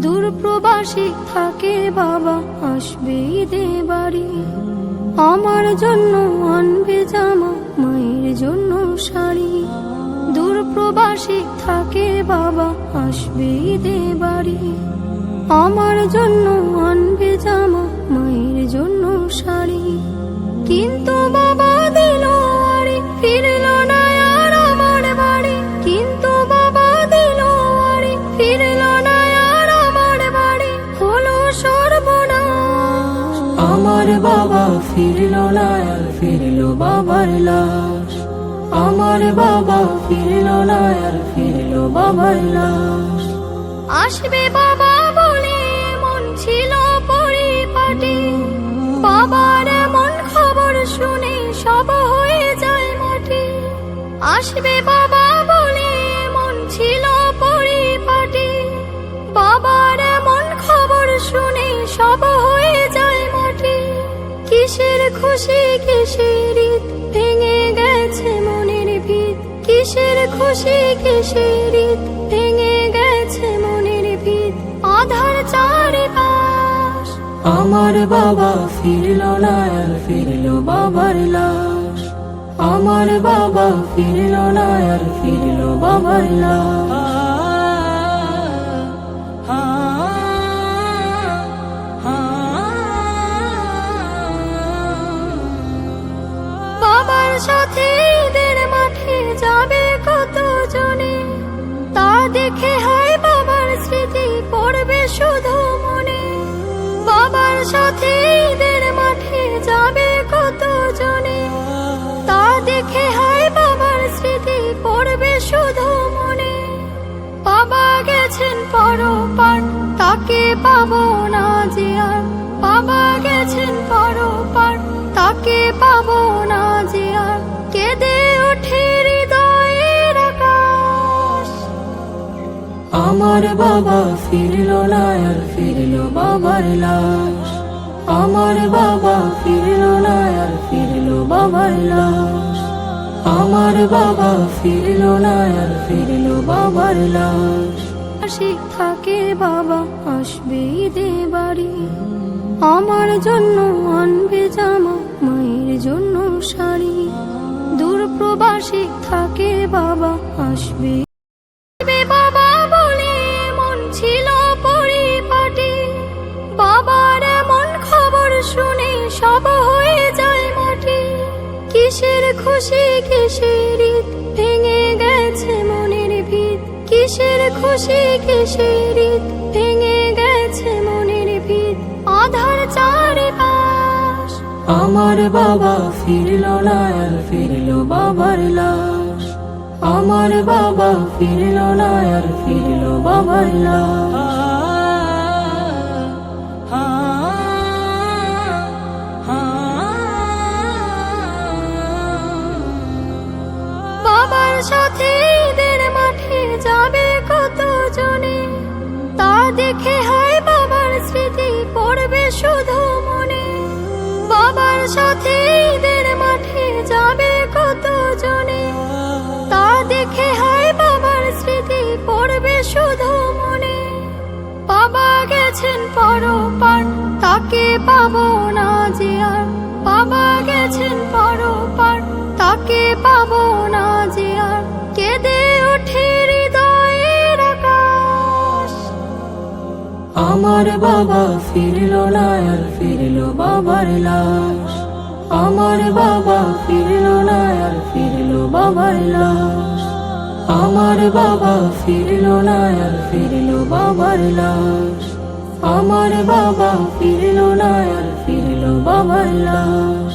দূরপ্রবাসী থাকে বাবা, আসবে ঈদে বাড়ি। আমার জন্য আনবে জামা, মায়ের জন্য শাড়ি। দূরপ্রবাসী থাকে বাবা, আসবে ঈদে বাড়ি। আমার জন্য আনবে জামা, মায়ের জন্য শাড়ি। কিন্তু বাবা দিল আড়ি, ফিরল না আর আমার বাড়ি। কিন্তু বাবা দিল আড়ি, ফিরল না আর আমার বাড়ি। হলো সর্বনাশ, আমার বাবা ফিরল না আর ফিরল বাবার লাশ। আমার বাবা ফিরল না আর ফিরল বাবার লাশ। আসবে বাবা বলে মন ছিল পরিপাটি। বাবার এমন খবর শুনে সব হয়ে যায় মাটি। আসবে বাবা বলে মন ছিল পরিপাটি। বাবার এমন খবর শুনে সব হয়ে যায় মাটি। কিসের খুশি কিসের ঈদ, ভেঙে গেছে মনের ভিত। কিসের খুশি কিসের ঈদ, ভেঙে গেছে মনের ভিত। আধার চারিপাশ, আমার বাবা ফিরল না আর ফিরল বাবার লাশ। আমার বাবা ফিরল না আর ফিরল বাবার লাশ। বাবার সাথে ঈদের মাঠে যাবে কত জনে। তা দেখে হয় বাবার স্মৃতি পড়বে শুধু মনে। বাবার সাথে ঈদের মাঠে যাবে কত জনে। তা দেখে হয় বাবার স্মৃতি পড়বে শুধু মনে। বাবা গেছেন পরপার, তাকে পাবো না যে আর। বাবা গেছেন পরপার, তাকে পাবো না যে আর। কেঁদে ওঠে হৃদয়ের আকাশ, আমার বাবা ফিরল না আর ফিরল বাবার লাশ। আমার বাবা ফিরল না আর ফিরল বাবার লাশ। আমার বাবা ফিরল না আর ফিরল বাবার লাশ। আসি থাকে বাবা, আসবে ঈদে বাড়ি। আমার জন্য আনবে জামা, মায়ের জন্য শাড়ি। দূরপ্রবাসী থাকে বাবা, আসবে বাবা বলে মন ছিল পরিপাটি। বাবার এমন খবর শুনে সব হয়ে যায় মাটি। কিসের খুশি কিসের ঈদ, ভেঙে গেছে মনের ভিত। কিসের খুশি কিসের ঈদ, ভেঙে গেছে মনের ভিত। আধার চারিপাশ, আমার বাবা ফিরল না আর ফিরল বাবার লাশ। আমার বাবা ফিরল না আর ফিরল বাবার লাশ। বাবার সাথে ঈদের মাঠে যাবে কত জনে। তা দেখে হয় বাবার স্মৃতি পড়বে শুধু মনে। বাবার সাথে ঈদের মাঠে যাবে কত জনে। তা দেখে হয় বাবার স্মৃতি পড়বে শুধু মনে। বাবা গেছেন পরপার, তাকে পাবো না যে আর। বাবা গেছেন পরপার, তাকে পাবো না যে আর। কেঁদে ওঠে হৃদয়ের আকাশ, আমার বাবা ফিরল না আর ফিরল বাবার লাশ। আমার বাবা ফিরল না আর ফিরল বাবার লাশ। আমার বাবা ফিরল না আর ফিরল বাবার লাশ। আমার বাবা ফিরল না আর ফিরল বাবার লাশ।